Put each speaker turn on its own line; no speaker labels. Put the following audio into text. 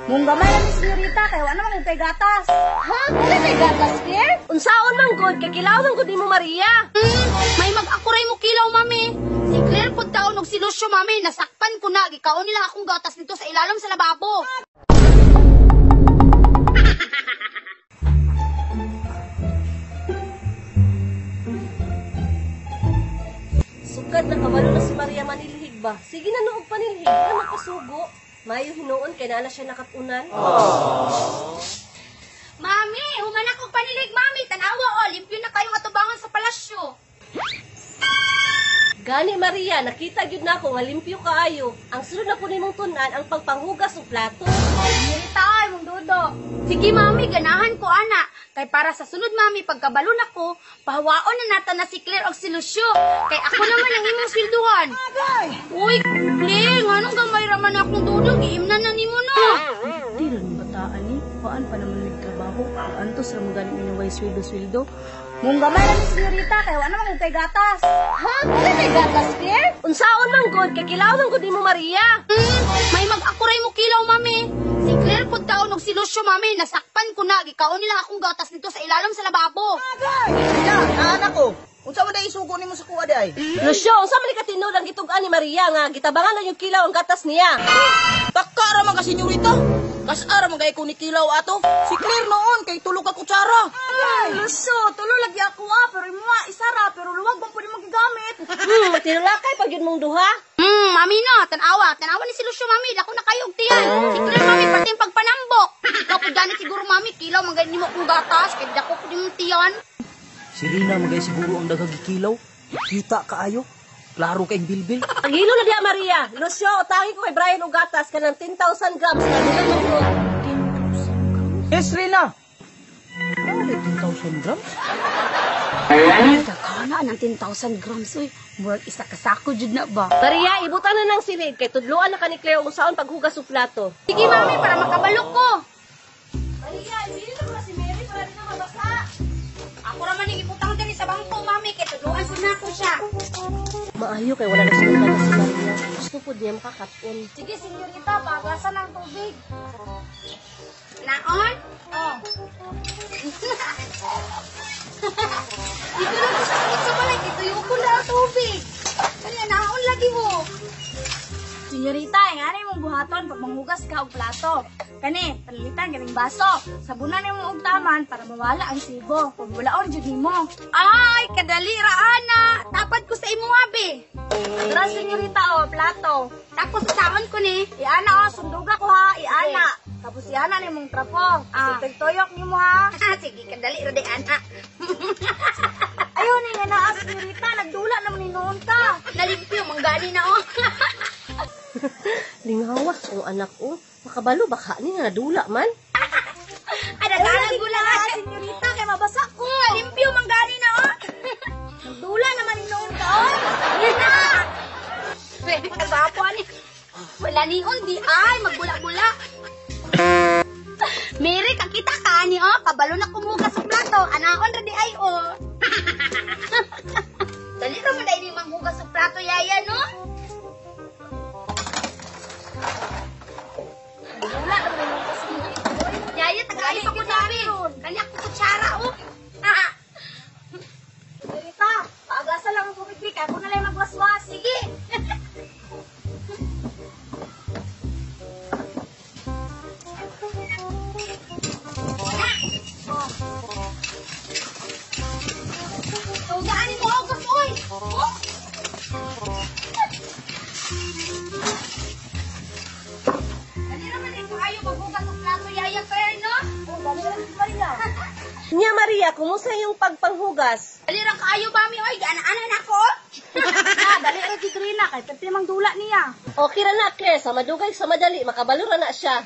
Mong gamay lang ni senyorita, kaya wala naman kay gatas.
Ha? Wala kay gatas, Claire? Unsaon man gud kay kilawon gud nimo Maria.
May mag-akuray mo kilaw, mami. Si Claire pud kaon og si Lucio, mami. Nasakpan ko na. Gikaon nila akong gatas dito sa ilalim sa lababo.
Sugad na kabalo na si Maria manilhig ba? Sige na noog panilhig, na makasugo. Mayo hinuon kay na siya nakatunan.
Mami, humanak og panilig, mami. Tanawa, o. Limpyo na kayong atubangan sa palasyo.
Gani Maria, nakita gyud nako nga limpyo kaayo. Ang sunod na po nimong tunan ang pagpanghugas og plato.
Senyorita, ay, mong dudo. Sige, mami, ganahan ko, ana. Kay para sa sunod, mami, pagkabalon ako, pahawaon na nata na si Claire og si Lucio. Kay ako naman ang imong silduhan. Uy, Claire, nganong gamay raman akong dudong, giimnan na nimo no.
Di rin bataan ni, paan pa naman nagtrabaho. Antos ra mo galing inyong sweldo-sweldo. Mong gamay lang ni senyorita, kaya wala naman kay gatas.
Ha? Wala kay gatas, Claire? Unsaon man gud kay kilawon gud nimo Maria.
May mag-akuray mo kilaw, mami. Si Claire pud kaon og si Lucio, mami. Nasakpan ko na. Gikaon nila akong gatas dito sa ilalim sa lababo.
Anak ko. Unsa man day isugo nimo sa kuha day?
Lucio, unsa man ka tinulang gitugan ni Maria nga gitabangan lang yung kilaw ang gatas niya.
Taka ra man ka senyorita. Kasara man gay ko ni kilaw ato. Si Claire noon kay tulo ka kutsara.
Ay, Lucio, tulo lagi ako pero imo isara, pero luwag bang pwede magigamit.
Tinulakay pag yun mong duha.
Mami na, tanawa ni si Lucio, mami. Dako na kayo og tiyan. Si Claire, mami, pati yung pagpanambok. Kapag ganit siguro, mami, kilaw, magay nimo kong gatas. Kaya dako ko din mong tiyan.
Si Rina magay siguro ang daghang gikilaw. Kita kaayo. Klaro kay bilbil.
Ang hilo na diya Maria. Lucio, utangi ko kay Brian og gatas kanang 10,000 grams na dili mo.
Yes, Rina. Dali 10,000 grams.
Kakana ng 10,000 grams, uy. Murag isa kasako jud na ba?
Maria, ibutan na ng sinig kay tudluan na ka ni Claire kung saan paghugas og plato.
Sige, mami, para makabalok ko.
Maria, ibili na ba si Mary para di na mabasa?
Ako naman yung iputang din sa bangko, mami. Kaya tudluan ko na ako siya.
Maayo kay wala na sinundan na si Maria. Gusto po niya makakaton.
Sige, senyorita, pagasan ng tubig.
Naon?
Oh.
Dito lang sa balay. Dito yung ko na tubig. Kaya naon lagi mo.
Senyorita, nga na mong buhaton pag manghugas ka og plato. Kani, palilitan ganing baso. Sabunan nimo og taman para mawala ang sibo. Pag walaon jud nimo.
Ay, kadali ra, ana. Tapad ko sa imo, abi.
Tara, senyorita, o, plato.
Tapos sasaon ko ni.
Iana, o, sunduga ko ha, iana. Tapos iana ni mong trapo. Toyok nimo ha.
Sige, kadali ra, di, ana.
Ayaw ni nga naa, senyorita, nagdula naman ni noon ka.
Nalimpyo, manggani na, oh.
Lingawas ang anak ko. Makabalo baka ni nga nadula man.
Ay, nagkalang
Ayaw
gula.
na, senyorita, kay mabasa ko.
Limpyo, manggani na, oh.
Nagdula naman ni noon ka, o.
Yan na. Pwede ka gwapo, ani. Wala niyon, di ay, magbula-bula. Mary, kakita ka, ani, oh. Kabalo na kumugas sa plato. Anaon ra di ay, oh. Dali naman na ini manghugas sa plato, yaya, no?
Wala naman ni noon ka, senyorita.
Yaya, tagali pa ko namin. Kanya ko kutsara, oh. Ah,
Senyorita, paagasan lang ang tubig, Vic. Ako na lang magwaswas.
sige. Tugaan mo ako, oy. Oh. Dali naman ito kayo maghugas ng plato, yaya, Claire, no?
Oh, dali lang si Maria.
Nya Maria, kumusta yung pagpanghugas?
Dali lang kayo, mami, oy. Gana-anan ako.
Dali ra si Trina, kay pati mang dula niya.
Okay ra na, Claire. Sa madugay, sa madali, makabalo ra na siya.